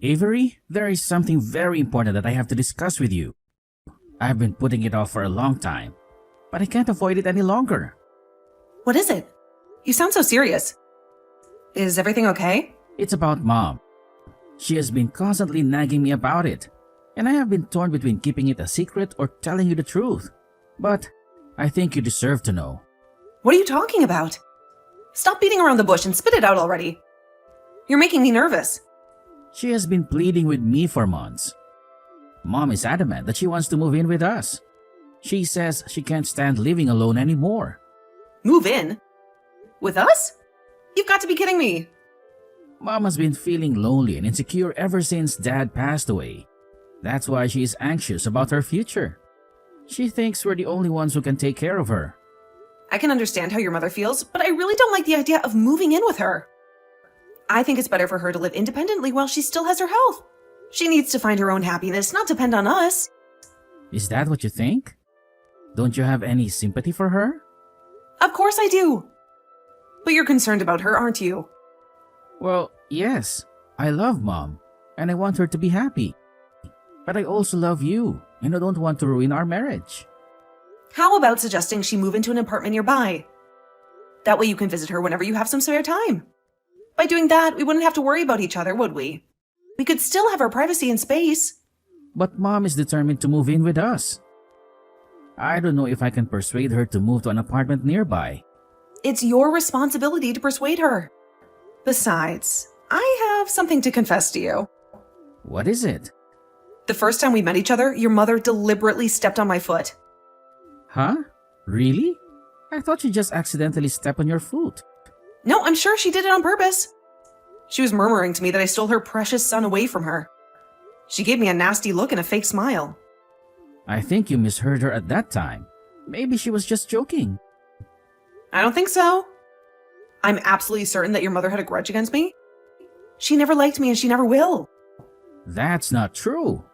Avery, there is something very important that I have to discuss with you. I've been putting it off for a long time, but I can't avoid it any longer. What is it? You sound so serious. Is everything okay? It's about Mom. She has been constantly nagging me about it, and I have been torn between keeping it a secret or telling you the truth. But I think you deserve to know. What are you talking about? Stop beating around the bush and spit it out already. You're making me nervous. She has been pleading with me for months. Mom is adamant that she wants to move in with us. She says she can't stand living alone anymore. Move in? With us? You've got to be kidding me. Mom has been feeling lonely and insecure ever since Dad passed away. That's why she is anxious about her future. She thinks we're the only ones who can take care of her. I can understand how your mother feels, but I really don't like the idea of moving in with her. I think it's better for her to live independently while she still has her health. She needs to find her own happiness, not depend on us. Is that what you think? Don't you have any sympathy for her? Of course I do. But you're concerned about her, aren't you? Well, yes. I love Mom, and I want her to be happy. But I also love you, and I don't want to ruin our marriage. How about suggesting she move into an apartment nearby? That way you can visit her whenever you have some spare time. By doing that, we wouldn't have to worry about each other, would we? We could still have our privacy and space. But Mom is determined to move in with us. I don't know if I can persuade her to move to an apartment nearby. It's your responsibility to persuade her. Besides, I have something to confess to you. What is it? The first time we met each other, your mother deliberately stepped on my foot. Huh? Really? I thought she just accidentally stepped on your foot. No, I'm sure she did it on purpose. She was murmuring to me that I stole her precious son away from her. She gave me a nasty look and a fake smile. I think you misheard her at that time. Maybe she was just joking. I don't think so. I'm absolutely certain that your mother had a grudge against me. She never liked me and she never will. That's not true.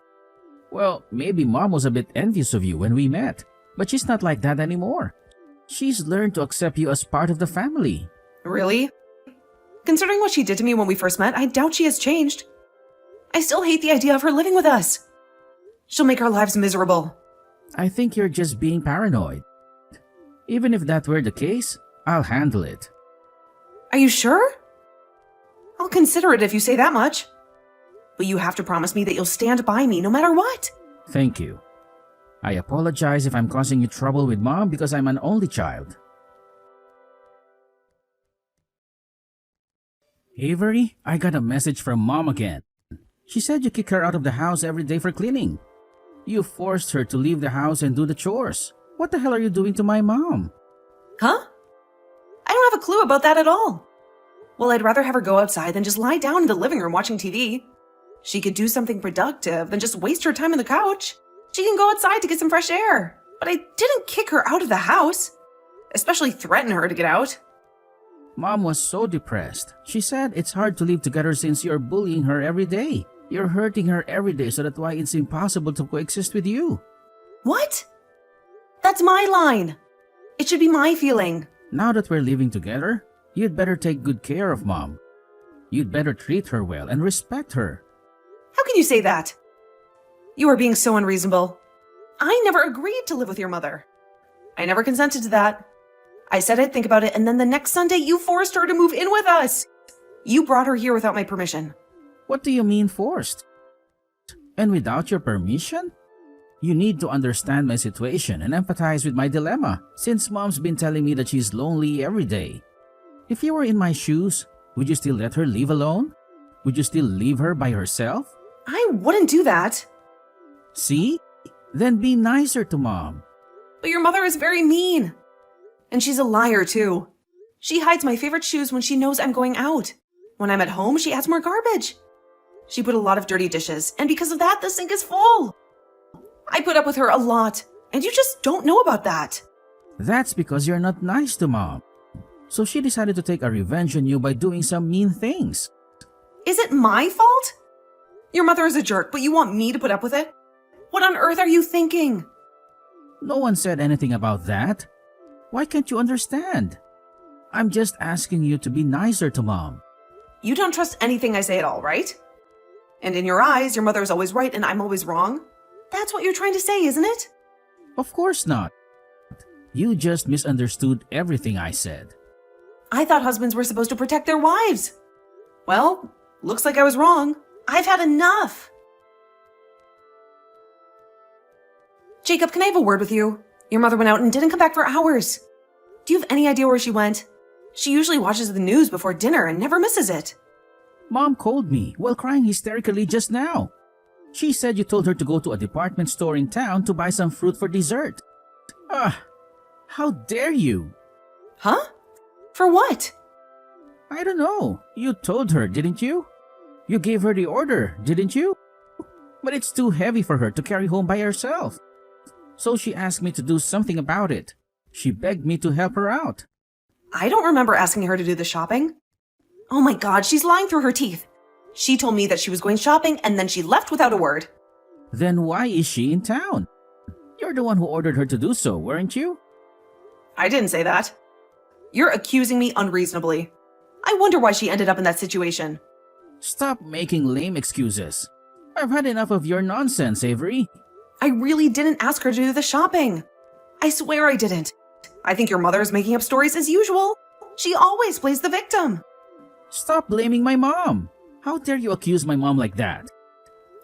Well, maybe Mom was a bit envious of you when we met, but she's not like that anymore. She's learned to accept you as part of the family. Really? Considering what she did to me when we first met, I doubt she has changed. I still hate the idea of her living with us. She'll make our lives miserable. I think you're just being paranoid. Even if that were the case, I'll handle it. Are you sure? I'll consider it if you say that much. But you have to promise me that you'll stand by me no matter what. Thank you. I apologize if I'm causing you trouble with Mom because I'm an only child. Avery, I got a message from Mom again. She said you kick her out of the house every day for cleaning. You forced her to leave the house and do the chores. What the hell are you doing to my mom? Huh? I don't have a clue about that at all. Well, I'd rather have her go outside than just lie down in the living room watching TV. She could do something productive than just waste her time on the couch. She can go outside to get some fresh air. But I didn't kick her out of the house, especially threaten her to get out. Mom was so depressed. She said it's hard to live together since you're bullying her every day. You're hurting her every day, so that's why it's impossible to coexist with you. What? That's my line. It should be my feeling. Now that we're living together, you'd better take good care of Mom. You'd better treat her well and respect her. How can you say that? You are being so unreasonable. I never agreed to live with your mother. I never consented to that. I said I'd think about it, and then the next Sunday you forced her to move in with us. You brought her here without my permission. What do you mean forced? And without your permission? You need to understand my situation and empathize with my dilemma, since Mom's been telling me that she's lonely every day. If you were in my shoes, would you still let her live alone? Would you still leave her by herself? I wouldn't do that. See? Then be nicer to Mom. But your mother is very mean. And she's a liar, too. She hides my favorite shoes when she knows I'm going out. When I'm at home, she adds more garbage. She put a lot of dirty dishes, and because of that, the sink is full. I put up with her a lot, and you just don't know about that. That's because you're not nice to Mom. So she decided to take a revenge on you by doing some mean things. Is it my fault? Your mother is a jerk, but you want me to put up with it? What on earth are you thinking? No one said anything about that. Why can't you understand? I'm just asking you to be nicer to Mom. You don't trust anything I say at all, right? And in your eyes, your mother is always right and I'm always wrong? That's what you're trying to say, isn't it? Of course not. You just misunderstood everything I said. I thought husbands were supposed to protect their wives. Well, looks like I was wrong. I've had enough. Jacob, can I have a word with you? Your mother went out and didn't come back for hours. Do you have any idea where she went? She usually watches the news before dinner and never misses it. Mom called me while crying hysterically just now. She said you told her to go to a department store in town to buy some fruit for dessert. How dare you? Huh? For what? I don't know. You told her, didn't you? You gave her the order, didn't you? But it's too heavy for her to carry home by herself. So she asked me to do something about it. She begged me to help her out. I don't remember asking her to do the shopping. Oh my God, she's lying through her teeth. She told me that she was going shopping and then she left without a word. Then why is she in town? You're the one who ordered her to do so, weren't you? I didn't say that. You're accusing me unreasonably. I wonder why she ended up in that situation. Stop making lame excuses. I've had enough of your nonsense, Avery. I really didn't ask her to do the shopping. I swear I didn't. I think your mother is making up stories as usual. She always plays the victim. Stop blaming my mom. How dare you accuse my mom like that?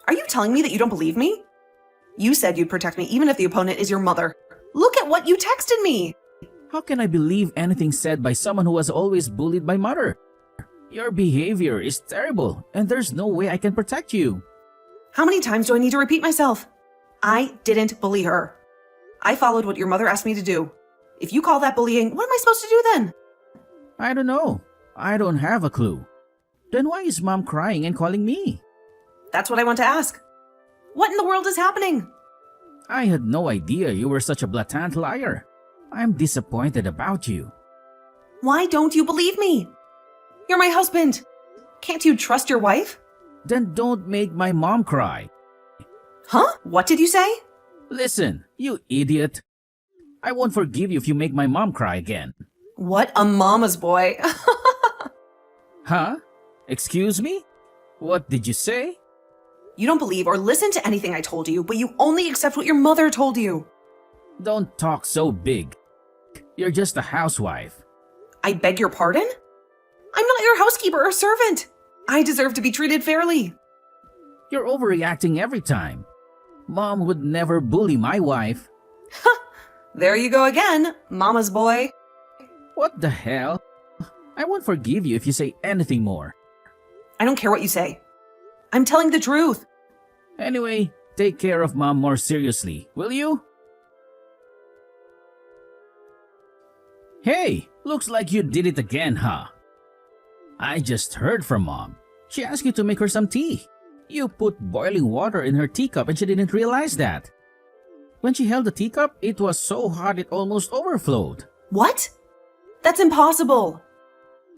Are you telling me that you don't believe me? You said you'd protect me even if the opponent is your mother. Look at what you texted me. How can I believe anything said by someone who has always bullied my mother? Your behavior is terrible, and there's no way I can protect you. How many times do I need to repeat myself? I didn't bully her. I followed what your mother asked me to do. If you call that bullying, what am I supposed to do then? I don't know. I don't have a clue. Then why is Mom crying and calling me? That's what I want to ask. What in the world is happening? I had no idea you were such a blatant liar. I'm disappointed about you. Why don't you believe me? You're my husband. Can't you trust your wife? Then don't make my mom cry. Huh? What did you say? Listen, you idiot. I won't forgive you if you make my mom cry again. What a mama's boy. Huh? Excuse me? What did you say? You don't believe or listen to anything I told you, but you only accept what your mother told you. Don't talk so big. You're just a housewife. I beg your pardon? I'm not your housekeeper or servant. I deserve to be treated fairly. You're overreacting every time. Mom would never bully my wife. There you go again, mama's boy. What the hell? I won't forgive you if you say anything more. I don't care what you say. I'm telling the truth. Anyway, take care of Mom more seriously, will you? Hey, looks like you did it again, huh? I just heard from Mom. She asked you to make her some tea. You put boiling water in her teacup and she didn't realize that. When she held the teacup, it was so hot it almost overflowed. What? That's impossible.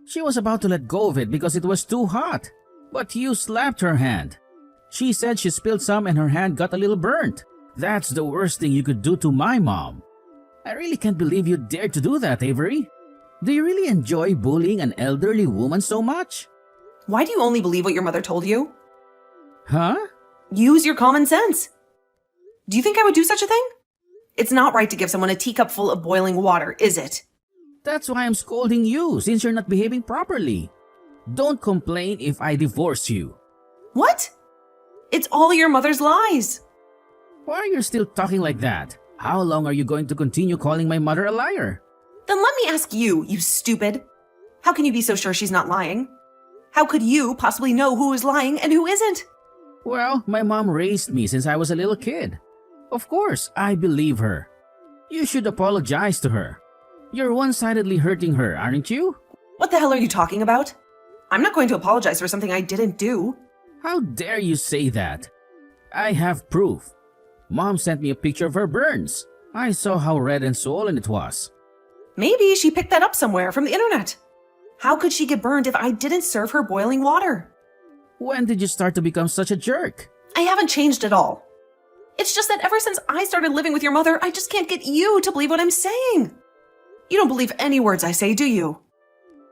She was about to let go of it because it was too hot. But you slapped her hand. She said she spilled some and her hand got a little burnt. That's the worst thing you could do to my mom. I really can't believe you dared to do that, Avery. Do you really enjoy bullying an elderly woman so much? Why do you only believe what your mother told you? Huh? Use your common sense. Do you think I would do such a thing? It's not right to give someone a teacup full of boiling water, is it? That's why I'm scolding you since you're not behaving properly. Don't complain if I divorce you. What? It's all your mother's lies. Why are you still talking like that? How long are you going to continue calling my mother a liar? Then let me ask you, you stupid. How can you be so sure she's not lying? How could you possibly know who is lying and who isn't? Well, my mom raised me since I was a little kid. Of course, I believe her. You should apologize to her. You're one-sidedly hurting her, aren't you? What the hell are you talking about? I'm not going to apologize for something I didn't do. How dare you say that? I have proof. Mom sent me a picture of her burns. I saw how red and swollen it was. Maybe she picked that up somewhere from the internet. How could she get burned if I didn't serve her boiling water? When did you start to become such a jerk? I haven't changed at all. It's just that ever since I started living with your mother, I just can't get you to believe what I'm saying. You don't believe any words I say, do you?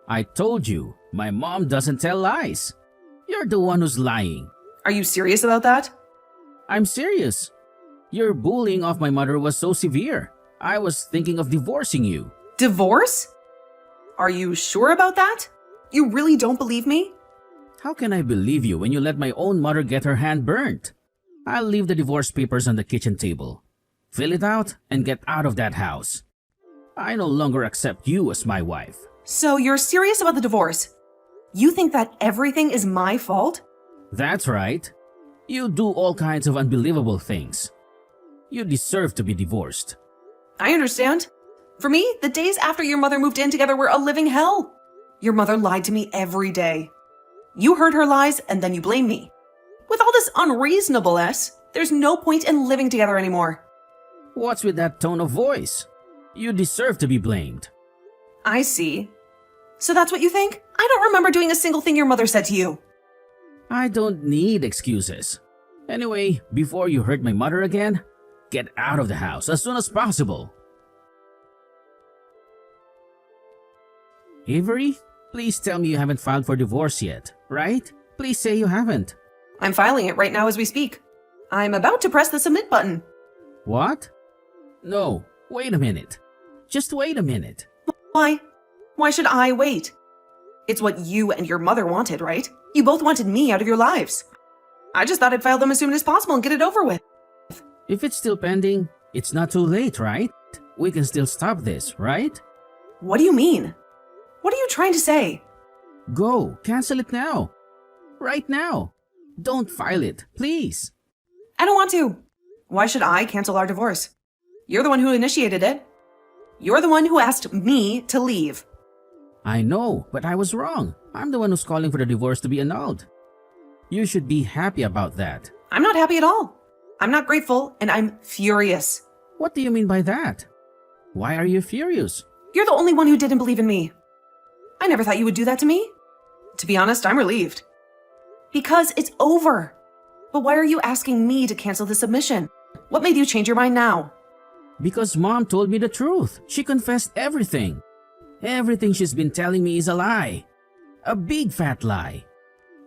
I told you, my mom doesn't tell lies. You're the one who's lying. Are Are you serious about that? I'm serious. Your bullying of my mother was so severe. I was thinking of divorcing you. Divorce? Are you sure about that? You really don't believe me? How can I believe you when you let my own mother get her hand burnt? I'll leave the divorce papers on the kitchen table. Fill it out and get out of that house. I no longer accept you as my wife. So you're serious about the divorce? You think that everything is my fault? That's right. You do all kinds of unbelievable things. You deserve to be divorced. I understand. For me, the days after your mother moved in together were a living hell. Your mother lied to me every day. You heard her lies and then you blame me. With all this unreasonableness, there's no point in living together anymore. What's with that tone of voice? You deserve to be blamed. I see. So that's what you think? I don't remember doing a single thing your mother said to you. I don't need excuses. Anyway, before you hurt my mother again, get out of the house as soon as possible. Avery, please tell me you haven't filed for divorce yet, right? Please say you haven't. I'm filing it right now as we speak. I'm about to press the submit button. What? No, wait a minute. Just wait a minute. Why? Why should I wait? It's what you and your mother wanted, right? You both wanted me out of your lives. I just thought I'd file them as soon as possible and get it over with. If it's still pending, it's not too late, right? We can still stop this, right? What do you mean? What are you trying to say? Go, cancel it now. Right now. Don't file it, please. I don't want to. Why should I cancel our divorce? You're the one who initiated it. You're the one who asked me to leave. I know, but I was wrong. I'm the one who's calling for the divorce to be annulled. You should be happy about that. I'm not happy at all. I'm not grateful, and I'm furious. What do you mean by that? Why are you furious? You're the only one who didn't believe in me. I never thought you would do that to me. To be honest, I'm relieved. Because it's over. But why are you asking me to cancel the submission? What made you change your mind now? Because Mom told me the truth. She confessed everything. Everything she's been telling me is a lie. A big fat lie.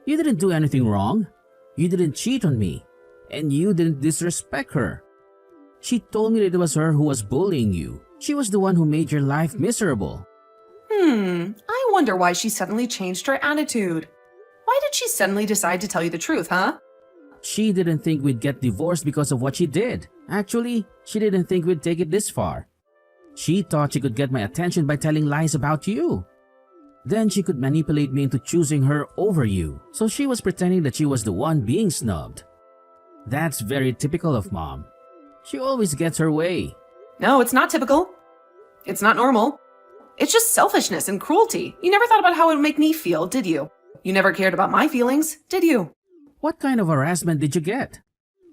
You didn't do anything wrong. You didn't cheat on me. And you didn't disrespect her. She told me that it was her who was bullying you. She was the one who made your life miserable. I wonder why she suddenly changed her attitude. Why did she suddenly decide to tell you the truth, huh? She didn't think we'd get divorced because of what she did. Actually, she didn't think we'd take it this far. She thought she could get my attention by telling lies about you. Then she could manipulate me into choosing her over you. So she was pretending that she was the one being snubbed. That's very typical of Mom. She always gets her way. No, it's not typical. It's not normal. It's just selfishness and cruelty. You never thought about how it would make me feel, did you? You never cared about my feelings, did you? What kind of harassment did you get?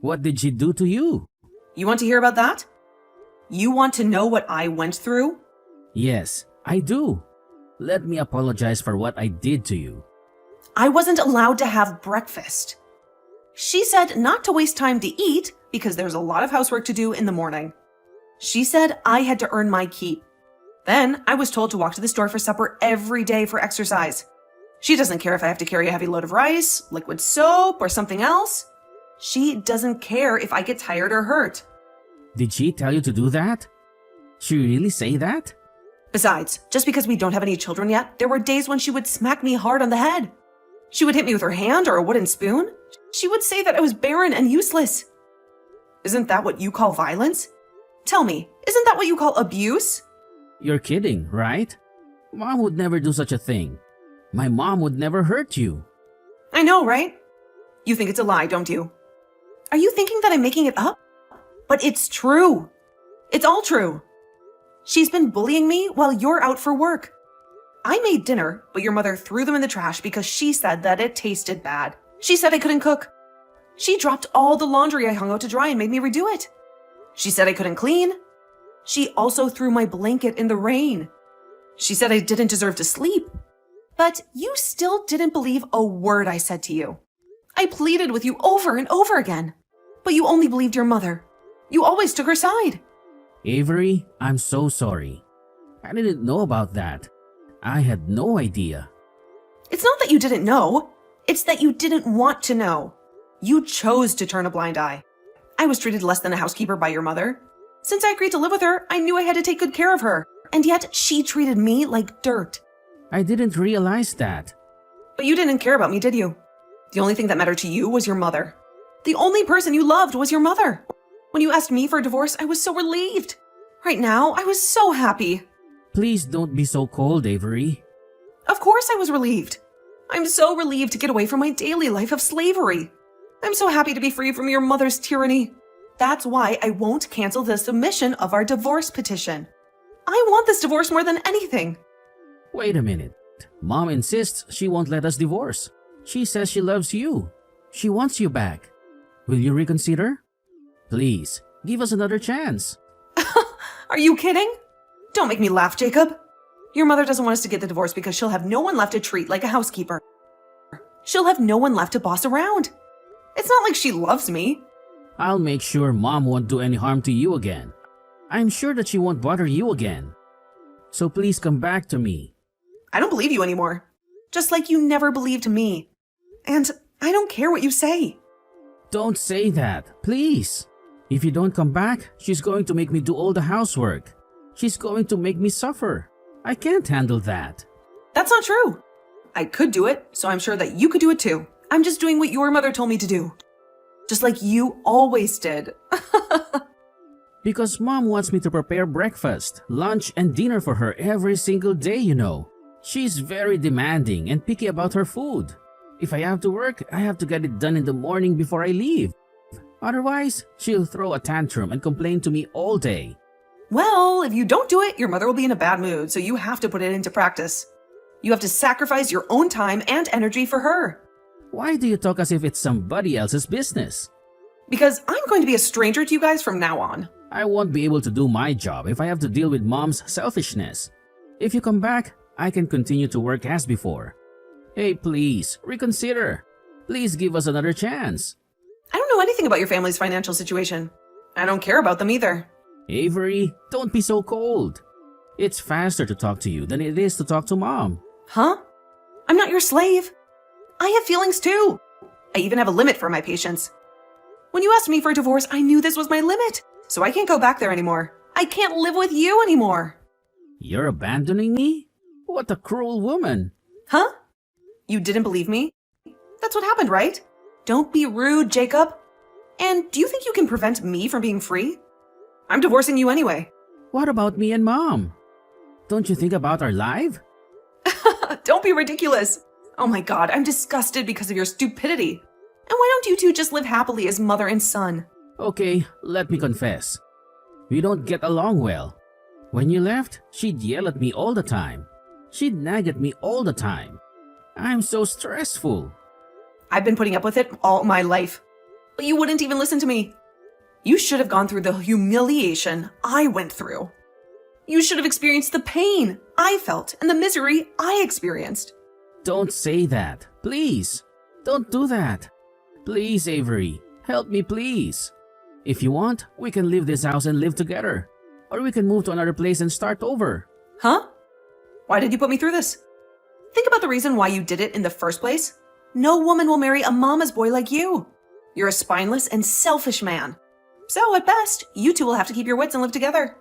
What did she do to you? You want to hear about that? You want to know what I went through? Yes, I do. Let me apologize for what I did to you. I wasn't allowed to have breakfast. She said not to waste time to eat because there's a lot of housework to do in the morning. She said I had to earn my keep. Then I was told to walk to the store for supper every day for exercise. She doesn't care if I have to carry a heavy load of rice, liquid soap, or something else. She doesn't care if I get tired or hurt. Did she tell you to do that? She really say that? Besides, just because we don't have any children yet, there were days when she would smack me hard on the head. She would hit me with her hand or a wooden spoon. She would say that I was barren and useless. Isn't that what you call violence? Tell me, isn't that what you call abuse? You're kidding, right? Mom would never do such a thing. My mom would never hurt you. I know, right? You think it's a lie, don't you? Are you thinking that I'm making it up? But it's true. It's all true. She's been bullying me while you're out for work. I made dinner, but your mother threw them in the trash because she said that it tasted bad. She said I couldn't cook. She dropped all the laundry I hung out to dry and made me redo it. She said I couldn't clean. She also threw my blanket in the rain. She said I didn't deserve to sleep. But you still didn't believe a word I said to you. I pleaded with you over and over again. But you only believed your mother. You always took her side. Avery, I'm so sorry. I didn't know about that. I had no idea. It's not that you didn't know. It's that you didn't want to know. You chose to turn a blind eye. I was treated less than a housekeeper by your mother. Since I agreed to live with her, I knew I had to take good care of her. And yet, she treated me like dirt. I didn't realize that. But you didn't care about me, did you? The only thing that mattered to you was your mother. The only person you loved was your mother. When you asked me for a divorce, I was so relieved. Right now, I was so happy. Please don't be so cold, Avery. Of course I was relieved. I'm so relieved to get away from my daily life of slavery. I'm so happy to be free from your mother's tyranny. That's why I won't cancel the submission of our divorce petition. I want this divorce more than anything. Wait a minute. Mom insists she won't let us divorce. She says she loves you. She wants you back. Will you reconsider? Please, give us another chance. Are you kidding? Don't make me laugh, Jacob. Your mother doesn't want us to get the divorce because she'll have no one left to treat like a housekeeper. She'll have no one left to boss around. It's not like she loves me. I'll make sure Mom won't do any harm to you again. I'm sure that she won't bother you again. So please come back to me. I don't believe you anymore. Just like you never believed me. And I don't care what you say. Don't say that, please. If you don't come back, she's going to make me do all the housework. She's going to make me suffer. I can't handle that. That's not true. I could do it, so I'm sure that you could do it too. I'm just doing what your mother told me to do. Just like you always did. Because Mom wants me to prepare breakfast, lunch, and dinner for her every single day, you know. She's very demanding and picky about her food. If I have to work, I have to get it done in the morning before I leave. Otherwise, she'll throw a tantrum and complain to me all day. Well, if you don't do it, your mother will be in a bad mood, so you have to put it into practice. You have to sacrifice your own time and energy for her. Why do you talk as if it's somebody else's business? Because I'm going to be a stranger to you guys from now on. I won't be able to do my job if I have to deal with Mom's selfishness. If you come back, I can continue to work as before. Hey, please, reconsider. Please give us another chance. I don't know anything about your family's financial situation. I don't care about them either. Avery, don't be so cold. It's faster to talk to you than it is to talk to Mom. Huh? I'm not your slave. I have feelings too. I even have a limit for my patience. When you asked me for a divorce, I knew this was my limit. So I can't go back there anymore. I can't live with you anymore. You're abandoning me? What a cruel woman. Huh? You didn't believe me? That's what happened, right? Don't be rude, Jacob. And do you think you can prevent me from being free? I'm divorcing you anyway. What about me and Mom? Don't you think about our life? Don't be ridiculous. Oh my God, I'm disgusted because of your stupidity. And why don't you two just live happily as mother and son? Okay, let me confess. We don't get along well. When you left, she'd yell at me all the time. She'd nag at me all the time. I'm so stressful. I've been putting up with it all my life. But you wouldn't even listen to me. You should have gone through the humiliation I went through. You should have experienced the pain I felt and the misery I experienced. Don't say that. Please. Don't do that. Please, Avery. Help me, please. If you want, we can leave this house and live together. Or we can move to another place and start over. Huh? Why did you put me through this? Think about the reason why you did it in the first place. No woman will marry a mama's boy like you. You're a spineless and selfish man. So at best, you two will have to keep your wits and live together.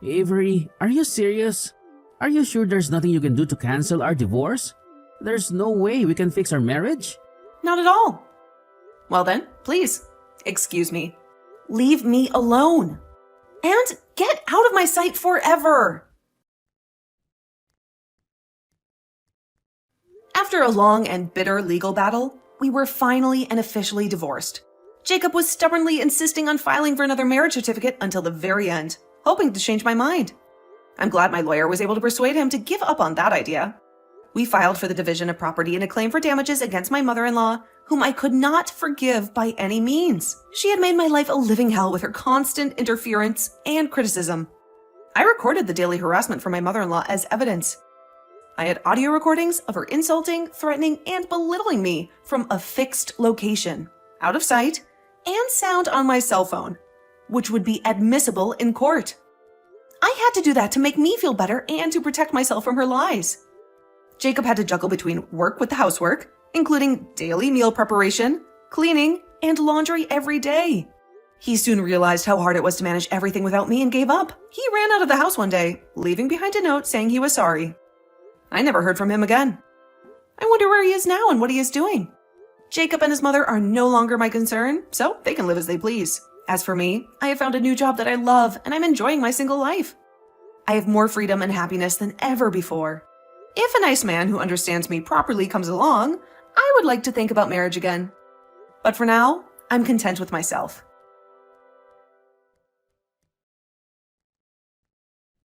Avery, are you serious? Are you sure there's nothing you can do to cancel our divorce? There's no way we can fix our marriage? Not at all. Well then, please, excuse me. Leave me alone. And get out of my sight forever. After a long and bitter legal battle, we were finally and officially divorced. Jacob was stubbornly insisting on filing for another marriage certificate until the very end, hoping to change my mind. I'm glad my lawyer was able to persuade him to give up on that idea. We filed for the division of property and a claim for damages against my mother-in-law, whom I could not forgive by any means. She had made my life a living hell with her constant interference and criticism. I recorded the daily harassment from my mother-in-law as evidence. I had audio recordings of her insulting, threatening, and belittling me from a fixed location, out of sight, and sound on my cell phone, which would be admissible in court. I had to do that to make me feel better and to protect myself from her lies. Jacob had to juggle between work with the housework, including daily meal preparation, cleaning, and laundry every day. He soon realized how hard it was to manage everything without me and gave up. He ran out of the house one day, leaving behind a note saying he was sorry. I never heard from him again. I wonder where he is now and what he is doing. Jacob and his mother are no longer my concern, so they can live as they please. As for me, I have found a new job that I love, and I'm enjoying my single life. I have more freedom and happiness than ever before. If a nice man who understands me properly comes along, I would like to think about marriage again. But for now, I'm content with myself.